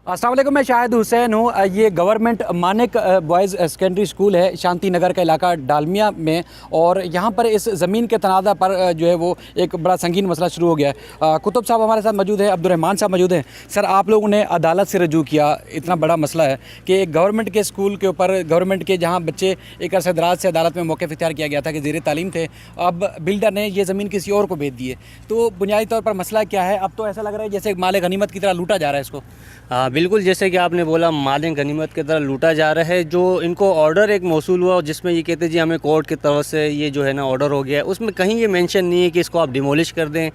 अस्सलाम वालेकुम, मैं शाहिद हुसैन हूँ। ये government Manik boys secondary school है शांति नगर का इलाका डालमिया में। और यहाँ पर इस ज़मीन के तनाज़ा पर जो है वो एक बड़ा संगीन मसला शुरू हो गया है। कुतुब साहब हमारे साथ मौजूद है, अब्दुर्रहमान साहब मौजूद हैं। सर, आप लोगों ने अदालत से रजू किया, इतना बड़ा मसला है कि एक गवर्नमेंट के स्कूल के ऊपर गवर्नमेंट के जहाँ बच्चे एक अरसे दराज से अदालत में मौक़िफ़ इख्तियार किया गया था कि ज़ेर तालीम थे, अब बिल्डर ने ये ज़मीन किसी और को बेच दी है। तो बुनियादी तौर पर मसला क्या है? अब तो ऐसा लग रहा है जैसे माल गनीमत की तरह लूटा जा रहा है इसको। हाँ बिल्कुल, जैसे कि आपने बोला माल गनीमत की तरह लूटा जा रहा है। जो इनको ऑर्डर एक मौसूल हुआ जिसमें ये कहते जी हमें कोर्ट की तरफ से ये जो है ना ऑर्डर हो गया है, उसमें कहीं ये मेंशन नहीं है कि इसको आप डिमोलिश कर दें,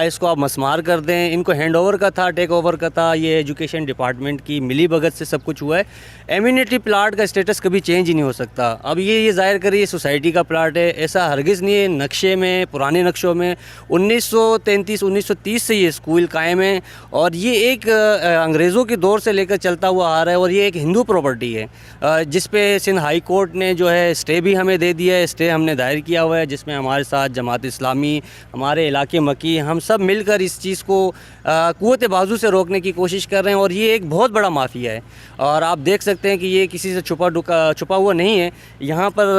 इसको आप मसमार कर दें। इनको हैंड ओवर का था, टेक ओवर का था, ये एजुकेशन डिपार्टमेंट की मिली भगत से सब कुछ हुआ है। एम्यूनिटी प्लाट का स्टेटस कभी चेंज ही नहीं हो सकता। अब ये ज़ाहिर करिए सोसाइटी का प्लाट है, ऐसा हरगिज़ नहीं है। नक्शे में, पुराने नक्शों में 1933-1930 से ये स्कूल कायम है और ये एक अंग्रेज़ों के दौर से लेकर चलता हुआ आ रहा है। और ये एक हिंदू प्रॉपर्टी है जिस पे सिंध हाई कोर्ट ने जो है स्टे भी हमें दे दिया है। स्टे हमने दायर किया हुआ है जिसमें हमारे साथ जमात इस्लामी, हमारे इलाके मकी, हम सब मिलकर इस चीज़ को क़ुव्वत बाजू से रोकने की कोशिश कर रहे हैं। और ये एक बहुत बड़ा माफिया है और आप देख सकते हैं कि ये किसी से छुपा हुआ नहीं है। यहाँ पर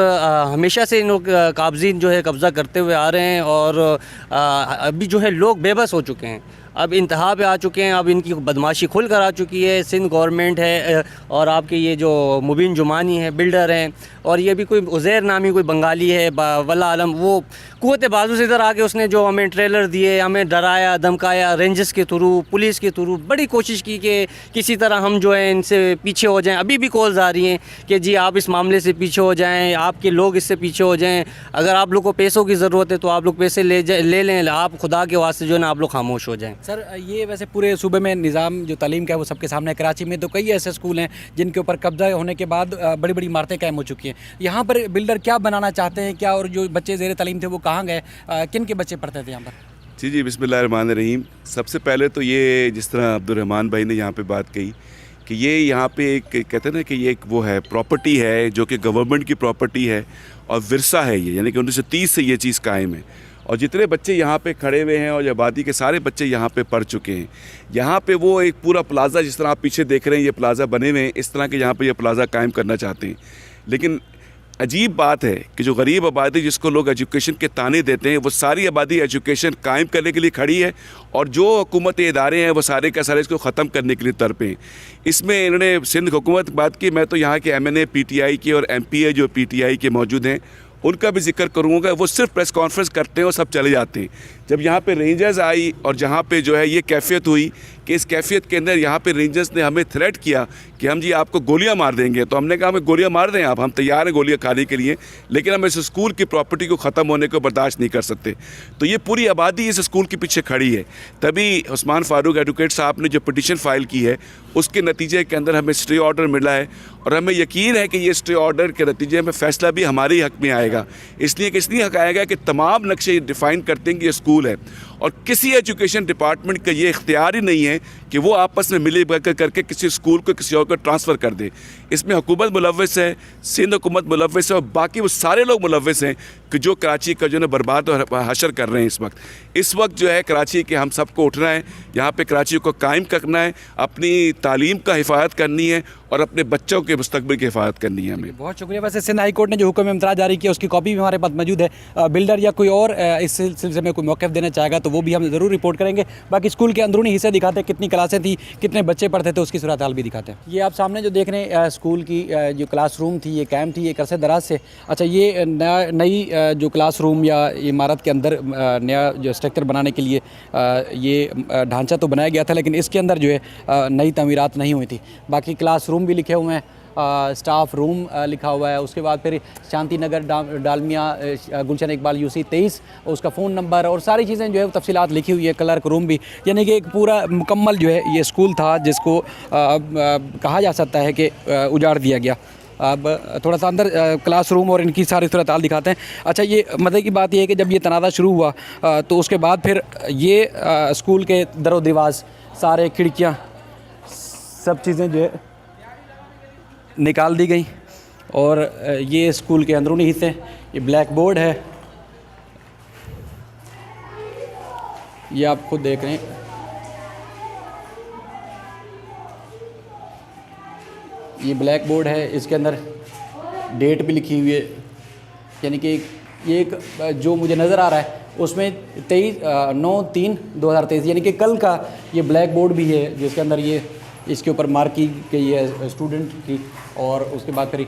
हमेशा से इन लोग काबज़ीन जो है कब्ज़ा करते हुए आ रहे हैं और अभी जो है लोग बेबस हो चुके हैं, अब इंतहा पे आ चुके हैं। अब इनकी बदमाशी खुल कर आ चुकी है। सिंध गवर्नमेंट है और आपके ये जो मुबीन जुमानी है बिल्डर हैं, और ये भी कोई उज़ैर नामी कोई बंगाली है वल्ला आलम, वो क़ुव्वत बाजू से इधर आके उसने जो हमें ट्रेलर दिए, हमें डराया धमकाया, रेंजर्स के थ्रू, पुलिस के थ्रू बड़ी कोशिश की कि किसी तरह हम जो है इनसे पीछे हो जाएं। अभी भी कॉल्स आ रही हैं कि जी आप इस मामले से पीछे हो जाएं, आपके लोग इससे पीछे हो जाएं, अगर आप लोग को पैसों की ज़रूरत है तो आप लोग पैसे ले लें, आप खुदा के वास्ते जो है ना आप लोग खामोश हो जाएँ। सर, ये वैसे पूरे सूबे में निज़ाम जो तालीम का है वो सबके सामने है। कराची में तो कई ऐसे स्कूल हैं जिनके ऊपर कब्जा होने के बाद बड़ी बड़ी इमारतें कायम हो चुकी हैं। यहाँ पर बिल्डर क्या बनाना चाहते हैं क्या, और जो बच्चे ज़ेर तालीम थे वो कहाँ गए, किन के बच्चे पढ़ते थे यहाँ पर? जी बिस्मिल्लाहिर्रहमानिर्रहीम। सबसे पहले तो ये जिस तरह अब्दुर्रहमान भाई ने यहाँ पे बात कही कि ये यहाँ पे एक कहते हैं ना कि ये एक वो है प्रॉपर्टी है जो कि गवर्नमेंट की प्रॉपर्टी है और विरसा है ये, यानी कि 1930 से ये चीज़ कायम है। और जितने बच्चे यहाँ पे खड़े हुए हैं और आबादी के सारे बच्चे यहाँ पे पढ़ चुके हैं। यहाँ पे वो एक पूरा प्लाज़ा, जिस तरह आप पीछे देख रहे हैं ये प्लाज़ा बने हुए हैं, इस तरह के यहाँ पे ये प्लाज़ा कायम करना चाहते हैं। लेकिन अजीब बात है कि जो गरीब आबादी जिसको लोग एजुकेशन के ताने देते हैं, वो सारी आबादी एजुकेशन कायम करने के लिए खड़ी है और जो हुकूमती इदारे हैं वो सारे का सारे इसको ख़त्म करने के लिए तड़पे हैं। इसमें इन्होंने सिंध हुकूमत बात की, मैं तो यहाँ के MNA PTI के और MPA जो PTI के मौजूद हैं उनका भी जिक्र करूँगा। वो सिर्फ प्रेस कॉन्फ्रेंस करते हैं और सब चले जाते हैं। जब यहाँ पे रेंजर्स आई और जहाँ पे जो है ये कैफियत हुई कि इस कैफियत के अंदर यहाँ पे रेंजर्स ने हमें थ्रेट किया कि हम जी आपको गोलियाँ मार देंगे, तो हमने कहा हमें गोलियाँ मार दें आप, हम तैयार हैं गोलियाँ खाने के लिए, लेकिन हम इस स्कूल की प्रॉपर्टी को ख़त्म होने को बर्दाश्त नहीं कर सकते। तो ये पूरी आबादी इस स्कूल के पीछे खड़ी है। तभी उस्मान फारूक एडवोकेट साहब ने जो पिटीशन फाइल की है उसके नतीजे के अंदर हमें स्टे ऑर्डर मिला है और हमें यकीन है कि ये स्टे ऑर्डर के नतीजे में फ़ैसला भी हमारे हक़ में आएगा। इसलिए हक़ आएगा कि तमाम नक्शे डिफ़ाइन करते हैं कि ये स्कूल है और किसी एजुकेशन डिपार्टमेंट का ये इख्तियार ही नहीं है कि वो आपस में मिली भगत करके किसी स्कूल को किसी और को ट्रांसफ़र कर दे। इसमें हुकूमत मुलव्वस है, सिंध हुकूमत मुलव्वस है और बाकी वो सारे लोग मुलव्वस हैं कि जो कराची का जो है बर्बाद और हशर कर रहे हैं। इस वक्त जो है कराची के हम सबको उठना है, यहाँ पे कराची को कायम करना है, अपनी तालीम का हिफाजत करनी है और अपने बच्चों के मुस्तकबिल की हिफाजत करनी है हमें। बहुत शुक्रिया। वैसे सिंध हाई कोर्ट ने जो हुक्म इम्तरा जारी किया उसकी कॉपी भी हमारे पास मौजूद है। बिल्डर या कोई और इस सिलसिले में कोई मौक़िफ़ देना चाहेगा तो वो भी हम ज़रूर रिपोर्ट करेंगे। बाकी स्कूल के अंदरूनी हिस्से दिखाते हैं, कितनी क्लासें थी, कितने बच्चे पढ़ते थे, उसकी सूरत हाल भी दिखाते हैं। ये आप सामने जो देख रहे हैं स्कूल की जो क्लासरूम थी, ये कैम्प थी, ये अरसे दराज से। अच्छा, ये नई जो क्लासरूम या इमारत के अंदर नया जो स्ट्रक्चर बनाने के लिए ये ढांचा तो बनाया गया था, लेकिन इसके अंदर जो है नई तमीरात नहीं हुई थी। बाकी क्लासरूम भी लिखे हुए हैं, स्टाफ रूम लिखा हुआ है। उसके बाद फिर शांति नगर डालमिया गुलशन इकबाल UC 23, उसका फ़ोन नंबर और सारी चीज़ें जो है तफसीलात लिखी हुई है। क्लर्क रूम भी, यानी कि एक पूरा मुकम्मल जो है ये स्कूल था जिसको कहा जा सकता है कि उजाड़ दिया गया। अब थोड़ा सा अंदर क्लासरूम और इनकी सारी सूरत हाल दिखाते हैं। अच्छा, ये मज़े की बात यह है कि जब ये तनाज़ा शुरू हुआ तो उसके बाद फिर ये स्कूल के दरो दीवार, सारे खिड़कियाँ, सब चीज़ें जो है निकाल दी गई। और ये स्कूल के अंदरूनी हिस्से, ये ब्लैक बोर्ड है, ये आप खुद देख रहे हैं। ये ब्लैक बोर्ड है, इसके अंदर डेट भी लिखी हुई है, यानी कि ये एक जो मुझे नज़र आ रहा है उसमें 9/3/2023 यानी कि कल का ये ब्लैक बोर्ड भी है, जिसके अंदर ये इसके ऊपर मार्क की गई है स्टूडेंट की। और उसके बाद फिर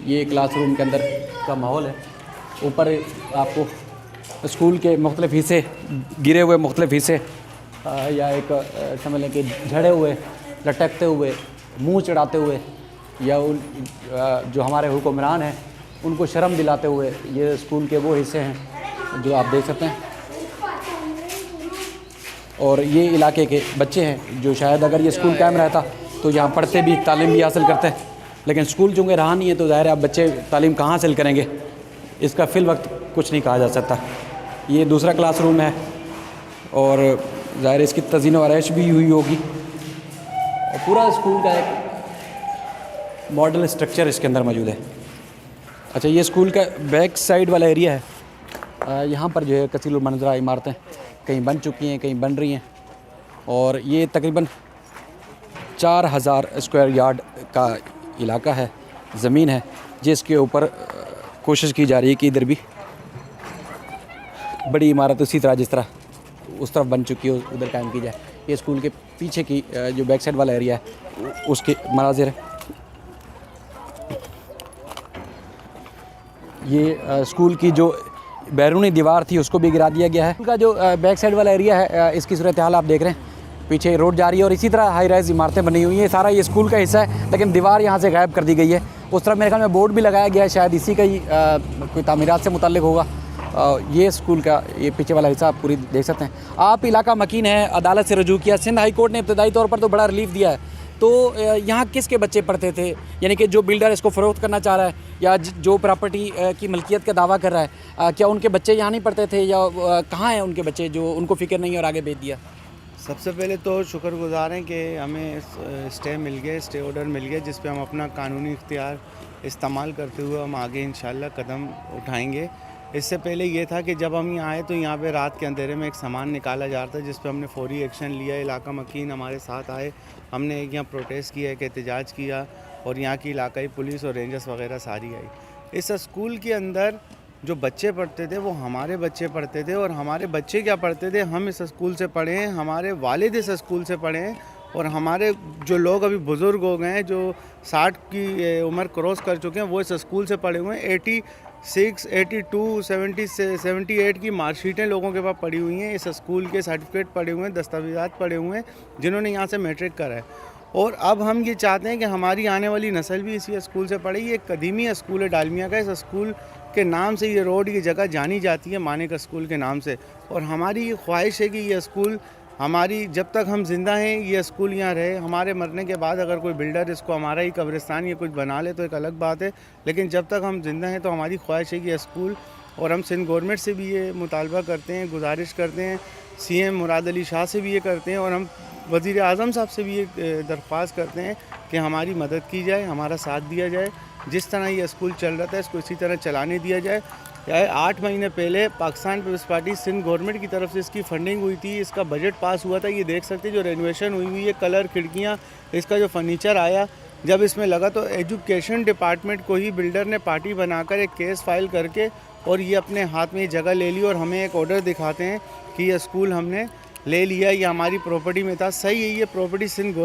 ये क्लासरूम के अंदर का माहौल है। ऊपर आपको स्कूल के मुख्तलिफ हिस्से, गिरे हुए मुख्तलिफ हिस्से या एक समझ लें कि झड़े हुए, लटकते हुए, मुंह चढ़ाते हुए, या उन जो हमारे हुक्मरान हैं उनको शर्म दिलाते हुए, ये स्कूल के वो हिस्से हैं जो आप देख सकते हैं। और ये इलाके के बच्चे हैं जो शायद अगर ये स्कूल कायम रहता तो यहाँ पढ़ते भी, तालीम भी हासिल करते, लेकिन स्कूल चूँकि रहा नहीं है तो ज़ाहिर है अब बच्चे तालीम कहाँ हासिल करेंगे, इसका फ़िल वक्त कुछ नहीं कहा जा सकता। ये दूसरा क्लासरूम है और ज़ाहिर इसकी तज़ीन व आरइश भी हुई होगी। और पूरा स्कूल का एक मॉडल स्ट्रक्चर इसके अंदर मौजूद है। अच्छा, ये स्कूल का बैक साइड वाला एरिया है। यहाँ पर जो है कसीर मंजरा इमारतें कहीं बन चुकी हैं, कहीं बन रही हैं, और ये तकरीबन 4000 स्क्वायर यार्ड का इलाका है, ज़मीन है, जिसके ऊपर कोशिश की जा रही है कि इधर भी बड़ी इमारत उसी तरह जिस तरह उस तरफ बन चुकी है उधर कायम की जाए। ये स्कूल के पीछे की जो बैक साइड वाला एरिया है उसके मनाजिर है। ये स्कूल की जो बैरूनी दीवार थी उसको भी गिरा दिया गया है। स्कूल का जो बैक साइड वाला एरिया है, इसकी सूरत हाल आप देख रहे हैं, पीछे रोड जा रही है और इसी तरह हाई राइज इमारतें बनी हुई हैं। सारा ये स्कूल का हिस्सा है, लेकिन दीवार यहाँ से गायब कर दी गई है। उस तरफ मेरे ख्याल में बोर्ड भी लगाया गया है, शायद इसी का ही कोई तामीरात से मुतल्लिक होगा। ये स्कूल का ये पीछे वाला हिस्सा आप पूरी देख सकते हैं। आप इलाका मकीन है, अदालत से रजू किया, सिंध हाई कोर्ट ने इब्तदाई तौर पर तो बड़ा रिलीफ दिया है। तो यहाँ किसके बच्चे पढ़ते थे, यानी कि जो बिल्डर इसको फ़रोख्त करना चाह रहा है या जो प्रॉपर्टी की मलकियत का दावा कर रहा है, क्या उनके बच्चे यहाँ नहीं पढ़ते थे या कहाँ हैं उनके बच्चे जो उनको फ़िक्र नहीं और आगे भेज दिया? सबसे पहले तो शुक्रगुज़ार हैं कि हमें स्टे मिल गया, स्टे ऑर्डर मिल गया, जिस पे हम अपना कानूनी इख्तियार इस्तेमाल करते हुए हम आगे इंशाल्लाह कदम उठाएंगे। इससे पहले ये था कि जब हम यहाँ आए तो यहाँ पे रात के अंधेरे में एक सामान निकाला जा रहा था, जिस पे हमने फौरी एक्शन लिया। इलाका मकीन हमारे साथ आए, हमने एक यहाँ प्रोटेस्ट किया, एक एहतजाज किया, और यहाँ की इलाकाई पुलिस और रेंजर्स वगैरह सारी आई। इस स्कूल के अंदर जो बच्चे पढ़ते थे वो हमारे बच्चे पढ़ते थे, और हमारे बच्चे क्या पढ़ते थे, हम इस स्कूल से पढ़े हैं, हमारे वालिद इस स्कूल से पढ़े हैं, और हमारे जो लोग अभी बुज़ुर्ग हो गए हैं, जो 60 की उम्र क्रॉस कर चुके हैं, वो इस स्कूल से पढ़े हुए हैं। 86, 82, 70 से 78 की मार्कशीटें लोगों के पास पड़ी हुई हैं, इस स्कूल के सर्टिफिकेट पड़े हुए हैं, दस्तावेज़ात पड़े हुए हैं, जिन्होंने यहाँ से मैट्रिक करा है। और अब हम ये चाहते हैं कि हमारी आने वाली नस्ल भी इसी स्कूल से पढ़े। ये कदीमी स्कूल है डालमिया का, इस स्कूल के नाम से ये रोड की जगह जानी जाती है, मानेक स्कूल के नाम से। और हमारी ये ख्वाहिश है कि ये स्कूल हमारी जब तक हम जिंदा हैं ये स्कूल यहाँ रहे। हमारे मरने के बाद अगर कोई बिल्डर इसको हमारा ही कब्रिस्तान या कुछ बना ले तो एक अलग बात है, लेकिन जब तक हम जिंदा हैं तो हमारी ख्वाहिश है कि ये स्कूल, और हम सिंध गवर्नमेंट से भी ये मुतालबा करते हैं, गुजारिश करते हैं, CM मुराद अली शाह से भी ये करते हैं, और हम वज़ीर आज़म साहब से भी ये दरख्वास्त करते हैं कि हमारी मदद की जाए, हमारा साथ दिया जाए। जिस तरह ये स्कूल चल रहा था इसको इसी तरह चलाने दिया जाए। 8 महीने पहले पाकिस्तान पीपल्स पार्टी सिंध गवर्नमेंट की तरफ से इसकी फंडिंग हुई थी, इसका बजट पास हुआ था। ये देख सकते हैं जो रेनोवेशन हुई है, कलर, खिड़कियाँ, इसका जो फर्नीचर आया, जब इसमें लगा तो एजुकेशन डिपार्टमेंट को ही बिल्डर ने पार्टी बनाकर एक केस फाइल करके और ये अपने हाथ में ये जगह ले ली, और हमें एक ऑर्डर दिखाते हैं कि ये स्कूल हमने ले लिया, ये हमारी प्रॉपर्टी में था। सही है, ये प्रॉपर्टी सिंध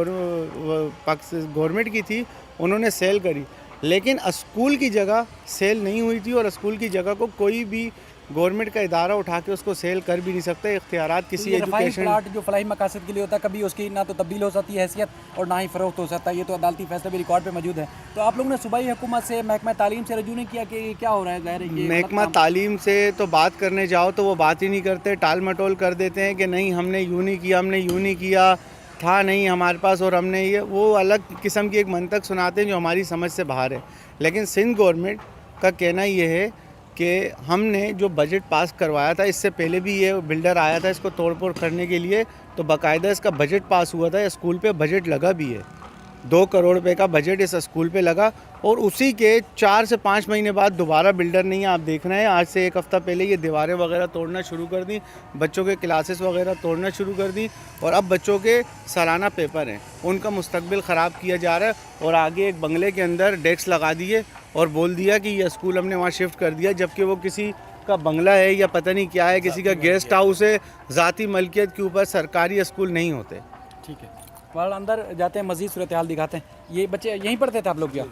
गवर्नमेंट की थी, उन्होंने सेल करी, लेकिन स्कूल की जगह सेल नहीं हुई थी, और स्कूल की जगह को कोई भी गवर्नमेंट का इदारा उठा के उसको सेल कर भी नहीं सकता। इख्तियारात किसी एजुकेशन प्लाट जो फलाही मकासद के लिए होता है, कभी उसकी ना तो तब्दील हो सकती है हैसियत और ना ही फ़रोख्त हो सकता है। ये तो अदालती फैसले भी रिकॉर्ड पे मौजूद है। तो आप लोगों ने सूबाई हुकूमत से, महकमा तालीम से रजू नहीं किया कि क्या हो रहा है? ज़ाहिर है ये महकमा तालीम से तो बात करने जाओ तो वो बात ही नहीं करते, टाल मटोल कर देते हैं कि नहीं हमने यूँ नहीं किया, हमने यूँ नहीं किया, था नहीं हमारे पास, और हमने ये वो अलग किस्म की एक मंतक सुनाते हैं जो हमारी समझ से बाहर है। लेकिन सिंध गवर्नमेंट का कहना ये है कि हमने जो बजट पास करवाया था, इससे पहले भी ये बिल्डर आया था इसको तोड़ फोड़ करने के लिए, तो बाकायदा इसका बजट पास हुआ था, स्कूल पे बजट लगा भी है। 2 करोड़ रुपए का बजट इस स्कूल पे लगा और उसी के 4 से 5 महीने बाद दोबारा बिल्डर नहीं है। आप देख रहे हैं आज से 1 हफ़्ता पहले ये दीवारें वगैरह तोड़ना शुरू कर दी, बच्चों के क्लासेस वगैरह तोड़ना शुरू कर दी और अब बच्चों के सालाना पेपर हैं, उनका मुस्तकबिल ख़राब किया जा रहा है। और आगे एक बंगले के अंदर डेस्क लगा दिए और बोल दिया कि ये स्कूल हमने वहाँ शिफ्ट कर दिया, जबकि वो किसी का बंगला है या पता नहीं क्या है, किसी का गेस्ट हाउस है, ज़ाती मलकियत के ऊपर सरकारी स्कूल नहीं होते। ठीक है, वहाँ अंदर जाते हैं, मज़ीद सूरत हाल दिखाते हैं। ये बच्चे यहीं पढ़ते थे आप लोग क्या?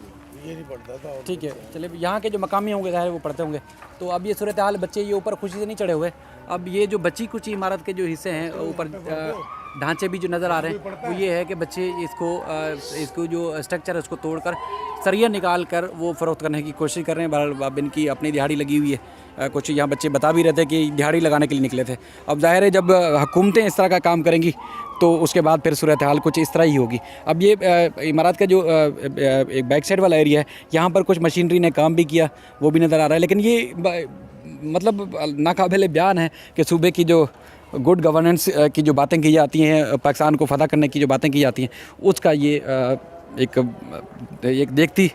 ये नहीं पढ़ता था। ठीक है, चलिए यहाँ के जो मकामी होंगे ज़ाहिर वो पढ़ते होंगे। तो अब ये सूरत हाल, बच्चे ये ऊपर खुशी से नहीं चढ़े हुए। अब ये जो बची कुछ इमारत के जो हिस्से हैं ऊपर ढांचे भी जो नज़र आ रहे हैं वो ये है कि बच्चे इसको जो स्ट्रक्चर है उसको तोड़कर सरिया निकाल कर वो फ़रोख्त करने की कोशिश कर रहे हैं। बहरहाल अब इनकी अपनी दिहाड़ी लगी हुई है। कुछ यहाँ बच्चे बता भी रहे थे कि दिहाड़ी लगाने के लिए निकले थे। अब ज़ाहिर है जब हुकूमतें इस तरह का काम करेंगी तो उसके बाद फिर सूरत हाल कुछ इस तरह ही होगी। अब ये इमारत का जो एक बैक साइड वाला एरिया है, यहाँ पर कुछ मशीनरी ने काम भी किया, वो भी नज़र आ रहा है। लेकिन ये मतलब नाकाबिल बयान है कि सूबे की जो गुड गवर्नेंस की जो बातें की जाती हैं, पाकिस्तान को फ़तह करने की जो बातें की जाती हैं, उसका ये एक देखती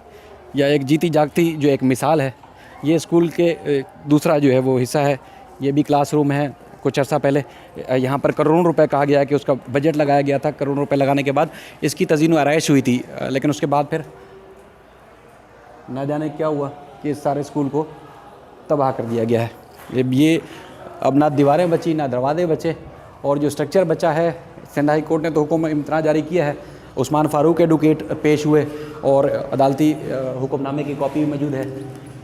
या एक जीती जागती जो एक मिसाल है। ये स्कूल के दूसरा जो है वो हिस्सा है। ये भी क्लासरूम है। कुछ अर्सा पहले यहाँ पर करोड़ों रुपए कहा गया कि उसका बजट लगाया गया था। करोड़ों रुपए लगाने के बाद इसकी तज़ीन व आराइश हुई थी, लेकिन उसके बाद फिर न जाने क्या हुआ कि इस सारे स्कूल को तबाह कर दिया गया है। ये अब ना दीवारें बची ना दरवाजे बचे और जो स्ट्रक्चर बचा है, सिंध हाई कोर्ट ने तो हुक्म इम्तना जारी किया है। उस्मान फ़ारूक एडवोकेट पेश हुए और अदालती हुक्मनामे की कॉपी भी मौजूद है।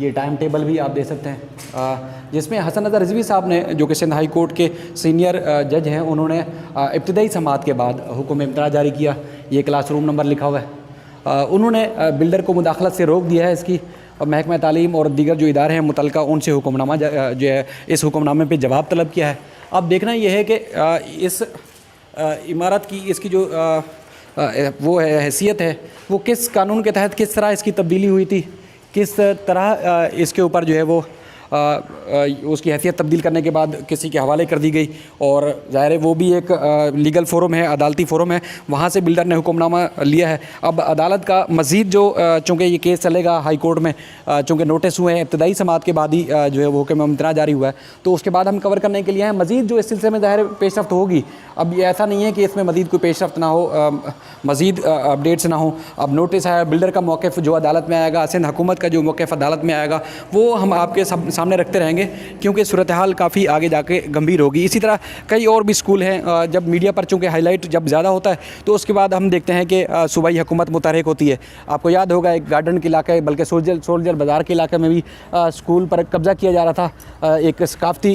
ये टाइम टेबल भी आप दे सकते हैं, जिसमें हसन अज़हर रिज़वी साहब ने, जो कि सिंध हाई कोर्ट के सीनियर जज हैं, उन्होंने इब्तदाई समाअत के बाद हुक्म इम्तना जारी किया। ये क्लासरूम नंबर लिखा हुआ है। उन्होंने बिल्डर को मुदाखलत से रोक दिया है इसकी, और महकमा तालीम और दीगर जो इदारे हैं मुतल्लिका उनसे हुक्मनामा जो है इस हुक्मनामे पे जवाब तलब किया है। अब देखना ये है कि इस इमारत की इसकी जो वो है हैसियत है, वो किस कानून के तहत किस तरह इसकी तब्दीली हुई थी, किस तरह इसके ऊपर जो है वो उसकी हैसियत तब्दील करने के बाद किसी के हवाले कर दी गई। और ज़ाहिर है वो भी एक लीगल फोरम है, अदालती फोरम है, वहाँ से बिल्डर ने हुक्मनामा लिया है। अब अदालत का मज़ीद जो चूँकि ये केस चलेगा हाई कोर्ट में, चूँकि नोटिस हुए हैं इब्तदाई समाअत के बाद ही जो है वो हुक्म इम्तना जारी हुआ है, तो उसके बाद हम कवर करने के लिए हैं। मज़ीद जो इस सिलसिले में ज़ाहिर पेशरफ्त होगी, अब ये ऐसा नहीं है कि इसमें मज़ीद कोई पेशरफ्त ना हो, मज़ीद अपडेट्स ना हो। अब नोटिस आया, बिल्डर का मौक़िफ़ जो अदालत में आएगा, सिंध हुकूमत का जो मौक़िफ़ अदालत में आएगा, वो हम आपके सामने रखते रहेंगे, क्योंकि सूरत हाल काफ़ी आगे जाके गंभीर होगी। इसी तरह कई और भी स्कूल हैं। जब मीडिया पर चूँकि हाईलाइट जब ज़्यादा होता है तो उसके बाद हम देखते हैं कि सूबाई हुकूमत मुतहरिक होती है। आपको याद होगा एक गार्डन के इलाके, बल्कि सोल्जर बाज़ार के इलाके में भी स्कूल पर कब्ज़ा किया जा रहा था। एक सकाफ़ती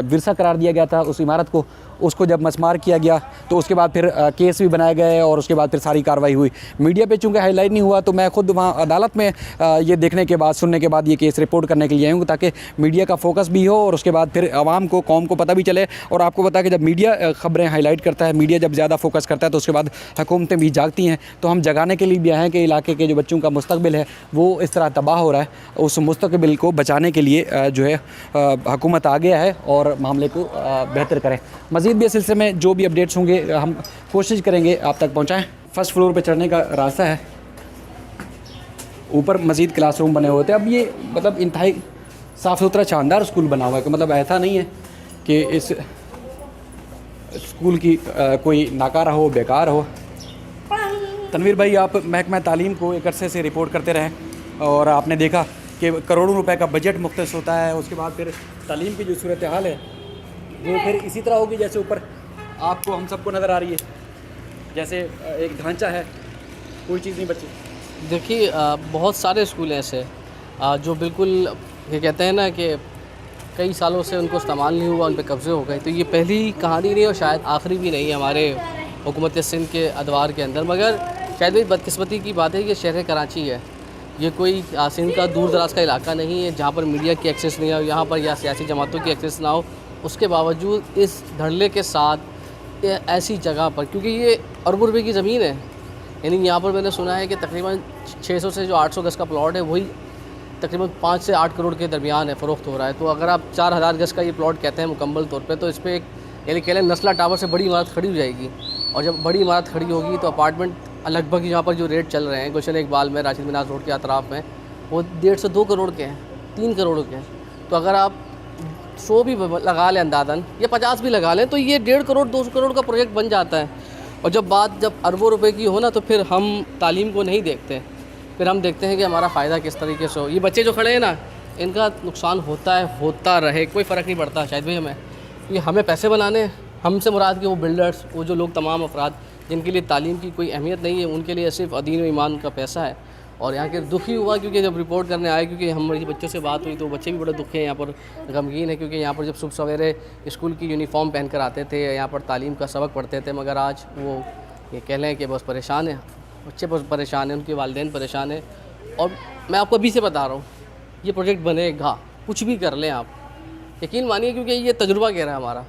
विरसा करार दिया गया था उस इमारत को, उसको जब मसमार किया गया तो उसके बाद फिर केस भी बनाए गए और उसके बाद फिर सारी कार्रवाई हुई। मीडिया पे चूँकि हाईलाइट नहीं हुआ तो मैं खुद वहाँ अदालत में ये देखने के बाद, सुनने के बाद ये केस रिपोर्ट करने के लिए आया हूँ, ताकि मीडिया का फोकस भी हो और उसके बाद फिर आवाम को, कौम को पता भी चले। और आपको पता है कि जब मीडिया ख़बरें हाईलाइट करता है, मीडिया जब ज़्यादा फोकस करता है तो उसके बाद हुकूमतें भी जागती हैं। तो हम जगाने के लिए भी आए हैं कि इलाके के जो बच्चों का मुस्तकबिल है वो इस तरह तबाह हो रहा है, उस मुस्तकबिल को बचाने के लिए जो है हुकूमत आ गया है और मामले को बेहतर करें। मज़ीद भी इस सिलसिले में जो भी अपडेट्स होंगे हम कोशिश करेंगे आप तक पहुंचाएं। फर्स्ट फ्लोर पे चढ़ने का रास्ता है, ऊपर मज़ीद क्लासरूम बने हुए थे। अब ये मतलब इंतहाई साफ़ सुथरा शानदार स्कूल बना हुआ है, मतलब ऐसा नहीं है कि इस स्कूल की कोई नाकारा हो, बेकार हो। तनवीर भाई, आप महकमा तालीम को एक अरसे से रिपोर्ट करते रहे और आपने देखा कि करोड़ों रुपए का बजट मुख्तस होता है, उसके बाद फिर तालीम की जो सूरत हाल है वो फिर इसी तरह होगी जैसे ऊपर आपको हम सबको नज़र आ रही है, जैसे एक ढांचा है, कोई चीज़ नहीं बची। देखिए बहुत सारे स्कूल ऐसे जो बिल्कुल ये कहते हैं ना कि कई सालों से उनको इस्तेमाल नहीं हुआ, उन पर कब्ज़े हो गए। तो ये पहली कहानी नहीं और शायद आखिरी भी नहीं है हमारे हुकूमत सिंध के अदवार के अंदर। मगर शायद भी बदकिस्मती की बात है कि शहर कराची है, ये कोई सिंध का दूर दराज का इलाका नहीं है जहाँ पर मीडिया की एक्सेस नहीं हो, यहाँ पर या सियासी जमातों की एक्सेस ना हो। उसके बावजूद इस धड़ल्ले के साथ ऐसी जगह पर, क्योंकि ये अरब रुपये की ज़मीन है, यानी यहाँ पर मैंने सुना है कि तकरीबन 600 से जो 800 गज़ का प्लॉट है वही तकरीबन 5 से 8 करोड़ के दरमियान है, फ़रोख्त हो रहा है। तो अगर आप 4000 गज़ का ये प्लॉट कहते हैं मुकम्मल तौर पे, तो इस पर एक यानी कह लें नस्ला टावर से बड़ी इमारत खड़ी हो जाएगी। और जब बड़ी इमारत खड़ी होगी तो अपार्टमेंट लगभग यहाँ पर जो रेट चल रहे हैं गुलशन इकबाल में, राशिद मिनाज रोड के अतराफ़ में, वो 1.5 से 2 करोड़ के हैं, 3 करोड़ के हैं। तो अगर आप 100 भी लगा लें अंदाज़न या 50 भी लगा लें तो ये 1.5 करोड़ 2 करोड़ का प्रोजेक्ट बन जाता है। और जब अरबों रुपए की हो ना, तो फिर हम तालीम को नहीं देखते, फिर हम देखते हैं कि हमारा फ़ायदा किस तरीके से हो। ये बच्चे जो खड़े हैं ना, इनका नुकसान होता है, होता रहे, कोई फ़र्क नहीं पड़ता शायद भाई हमें, क्योंकि हमें पैसे बनाने, हमसे मुराद के वो बिल्डर्स, वो जो लोग तमाम अफराद जिनके लिए तालीम की कोई अहमियत नहीं है, उनके लिए सिर्फ दीन व ईमान का पैसा है। और यहाँ के दुखी हुआ क्योंकि जब रिपोर्ट करने आए, क्योंकि हमारे बच्चों से बात हुई तो बच्चे भी बड़े दुखी हैं, यहाँ पर गमगीन है, क्योंकि यहाँ पर जब सुबह सवेरे स्कूल की यूनिफॉर्म पहन कर आते थे, यहाँ पर तालीम का सबक पढ़ते थे, मगर आज वो ये कह लें कि बस परेशान है, बच्चे बस परेशान हैं, उनके वालिदैन परेशान हैं। और मैं आपको अभी से बता रहा हूँ, ये प्रोजेक्ट बनेगा, कुछ भी कर लें आप, यकीन मानिए, क्योंकि ये तजुर्बा कह रहा है हमारा।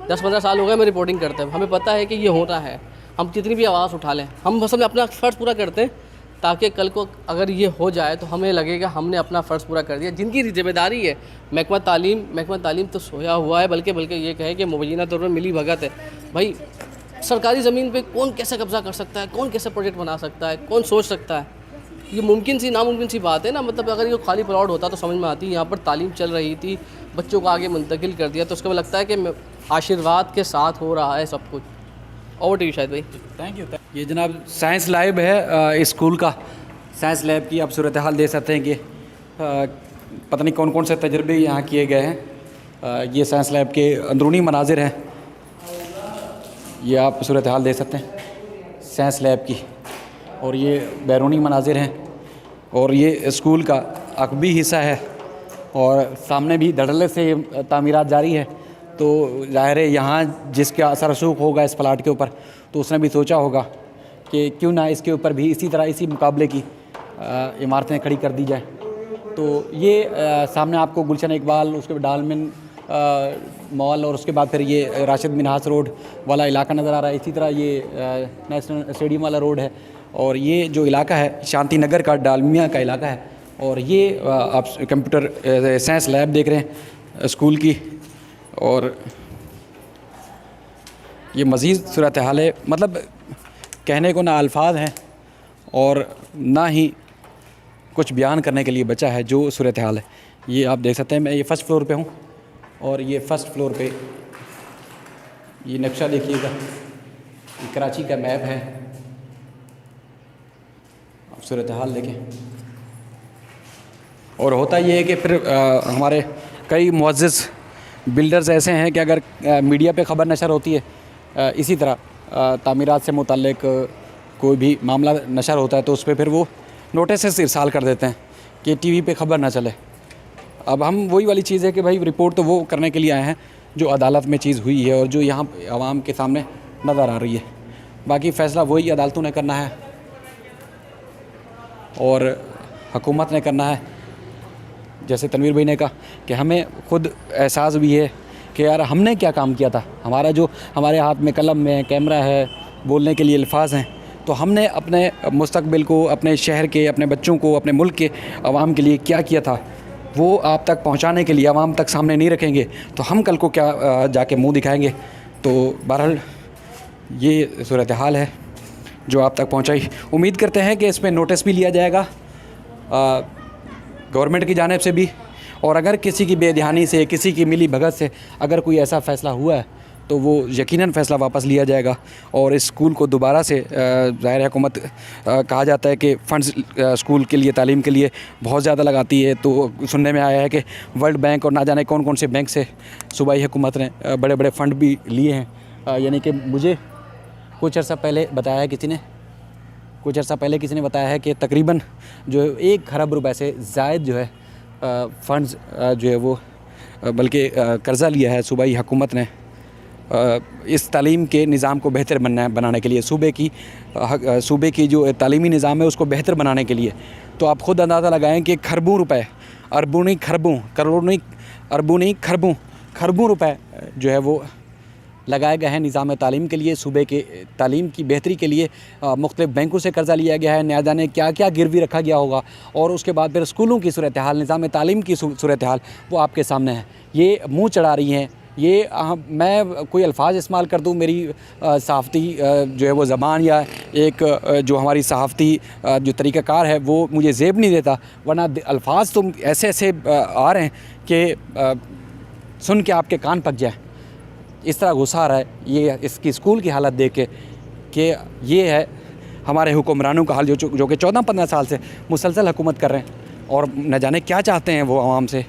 10-15 साल हो गए हमें रिपोर्टिंग करते हैं, हमें पता है कि ये होता है। हम जितनी भी आवाज़ उठा लें, हम बस में अपना फ़र्ज़ पूरा करते हैं, ताकि कल को अगर ये हो जाए तो हमें लगेगा हमने अपना फ़र्ज़ पूरा कर दिया। जिनकी जिम्मेदारी है, महकमा तालीम तो सोया हुआ है, बल्कि ये कहे कि मुबैना तौर पर मिली भगत है। भाई सरकारी ज़मीन पे कौन कैसे कब्ज़ा कर सकता है, कौन कैसे प्रोजेक्ट बना सकता है, कौन सोच सकता है? ये मुमकिन सी नामुमकिन सी बात है ना। मतलब अगर ये खाली प्लॉट होता तो समझ में आती। यहाँ पर तालीम चल रही थी, बच्चों को आगे मुंतकिल कर दिया, तो उसके बाद लगता है कि आशीर्वाद के साथ हो रहा है सब कुछ। ओवर टू यू शायद भाई। Thank you. ये जनाब साइंस लैब है स्कूल का, साइंस लैब की आप सूरत हाल देख सकते हैं कि पता नहीं कौन कौन से तजर्बे यहाँ किए गए हैं। ये साइंस लैब के अंदरूनी मनाजिर हैं, ये आप सूरत हाल देख सकते हैं साइंस लैब की, और ये बैरूनी मनाजिर हैं, और ये स्कूल का अकबी हिस्सा है, और सामने भी धड़ल्ले से तामीरात जारी है। तो ज़ाहिर है यहाँ जिसका असर रसूख होगा इस प्लाट के ऊपर, तो उसने भी सोचा होगा कि क्यों ना इसके ऊपर भी इसी तरह इसी मुकाबले की इमारतें खड़ी कर दी जाए। तो ये सामने आपको गुलशन इकबाल, उसके बाद डालमिन मॉल, और उसके बाद फिर ये राशिद मिनहास रोड वाला इलाका नज़र आ रहा है। इसी तरह ये नेशनल स्टेडियम वाला रोड है, और ये जो इलाका है शांति नगर का डालमिया का इलाका है। और ये आप कंप्यूटर साइंस लैब देख रहे हैं स्कूल की, और ये मज़ीद सूरत हाल है, मतलब कहने को ना अल्फाज हैं और ना ही कुछ बयान करने के लिए बचा है जो सूरत हाल है। ये आप देख सकते हैं, मैं ये फ़र्स्ट फ्लोर पे हूँ, और ये फ़र्स्ट फ्लोर पे ये नक्शा देखिएगा, ये कराची का मैप है, आप सूरत हाल देखें। और होता ये है कि फिर हमारे कई मुअज़्ज़िज़ बिल्डर्स ऐसे हैं कि अगर मीडिया पे ख़बर नशर होती है इसी तरह तामीरात से मुतल्लिक कोई भी मामला नशर होता है, तो उस पर फिर वो नोटिस इरसाल कर देते हैं कि टीवी पे ख़बर ना चले। अब हम वही वाली चीज़ है कि भाई रिपोर्ट तो वो करने के लिए आए हैं जो अदालत में चीज़ हुई है और जो यहाँ आवाम के सामने नज़र आ रही है। बाकी फ़ैसला वही अदालतों ने करना है और हुकूमत ने करना है। जैसे तनवीर भाई ने कहा कि हमें खुद एहसास भी है कि यार हमने क्या काम किया था। हमारा जो हमारे हाथ में कलम में कैमरा है, बोलने के लिए अल्फाज हैं, तो हमने अपने मुस्तकबिल को, अपने शहर के, अपने बच्चों को, अपने मुल्क के आवाम के लिए क्या किया था, वो आप तक पहुंचाने के लिए आवाम तक सामने नहीं रखेंगे तो हम कल को क्या जाके मुंह दिखाएंगे। तो बहरहाल ये सूरत हाल है जो आप तक पहुंचाई। उम्मीद करते हैं कि इस पर नोटिस भी लिया जाएगा गवर्नमेंट की जानिब से भी, और अगर किसी की बेध्यानी से, किसी की मिली भगत से अगर कोई ऐसा फ़ैसला हुआ है तो वो यकीनन फ़ैसला वापस लिया जाएगा। और इस स्कूल को दोबारा से ज़ाहिर हुकूमत कहा जाता है कि फ़ंड्स स्कूल के लिए, तालीम के लिए बहुत ज़्यादा लगाती है। तो सुनने में आया है कि वर्ल्ड बैंक और ना जाने कौन कौन से बैंक से सूबाई हुकूमत ने बड़े बड़े फ़ंड भी लिए हैं। यानी कि मुझे कुछ अर्सा पहले किसी ने बताया है कि तकरीबन जो 1 खरब रुपए से ज़ायद जो है फ़ंड्स जो है वो बल्कि कर्ज़ा लिया है सूबाई हुकूमत ने इस तालीम के निज़ाम को बेहतर बनाने के लिए, सूबे की जो तालीमी निज़ाम है उसको बेहतर बनाने के लिए। तो आप ख़ुद अंदाज़ा लगाएं कि खरबों रुपए, अरबों नहीं खरबों, करोड़ों नहीं अरबों नहीं खरबों रुपए जो है वो लगाए गए हैं निज़ाम तालीम के लिए, सूबे के तालीम की बेहतरी के लिए। मुख्तलिफ़ बैंकों से कर्ज़ा लिया गया है, न जाने क्या क्या गिरवी रखा गया होगा। और उसके बाद फिर स्कूलों की सूरत हाल, निज़ाम तालीम की सूरत हाल वो आपके सामने है। ये मुँह चढ़ा रही हैं ये मैं कोई अल्फाज इस्तेमाल कर दूँ, मेरी सहाफ़ती जो है वो ज़बान या एक जो हमारी सहाफ़ती जो तरीक़ाकार है वो मुझे ज़ेब नहीं देता, वरना अल्फाज तो ऐसे ऐसे आ रहे हैं कि सुन के आपके कान पक जाए। इस तरह गुस्सा आ रहा है ये इसकी स्कूल की हालत देख के कि ये है हमारे हुक्मरानों का हाल जो कि 14-15 साल से मुसलसल हुकूमत कर रहे हैं और न जाने क्या चाहते हैं वो आवाम से।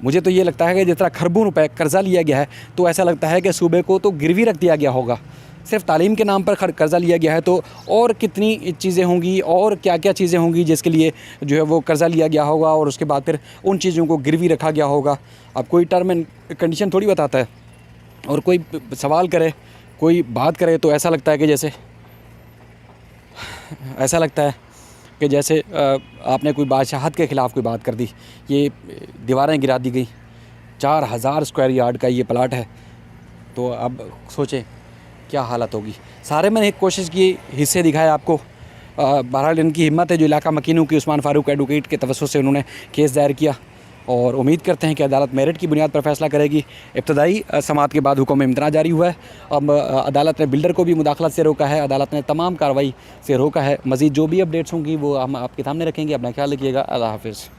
मुझे तो ये लगता है कि जिस तरह खरबों रुपए कर्ज़ा लिया गया है तो ऐसा लगता है कि सूबे को तो गिरवी रख दिया गया होगा। सिर्फ तालीम के नाम पर कर्ज़ा लिया गया है तो और कितनी चीज़ें होंगी और क्या क्या चीज़ें होंगी जिसके लिए जो है वो कर्ज़ा लिया गया होगा और उसके बाद फिर उन चीज़ों को गिरवी रखा गया होगा। अब कोई टर्म एंड कंडीशन थोड़ी बताता है और कोई सवाल करे, कोई बात करे तो ऐसा लगता है कि जैसे आपने कोई बादशाहत के ख़िलाफ़ कोई बात कर दी। ये दीवारें गिरा दी गई, 4000 स्क्वायर यार्ड का ये प्लाट है, तो अब सोचें क्या हालत होगी। सारे मैंने एक कोशिश की हिस्से दिखाए आपको। बहरहाल इनकी हिम्मत है जो इलाका मकीनों की उस्मान फ़ारूक एडवोकेट के तवज्जुह से उन्होंने केस दायर किया और उम्मीद करते हैं कि अदालत मेरिट की बुनियाद पर फ़ैसला करेगी। इब्तदाई समाअत के बाद हुक्म इम्तना जारी हुआ है। अब अदालत ने बिल्डर को भी मुदाखलत से रोका है, अदालत ने तमाम कार्रवाई से रोका है। मज़ीद जो भी अपडेट्स होंगी वो हम आपके सामने रखेंगे। अपना ख्याल रखिएगा। अल्लाह हाफ़िज़।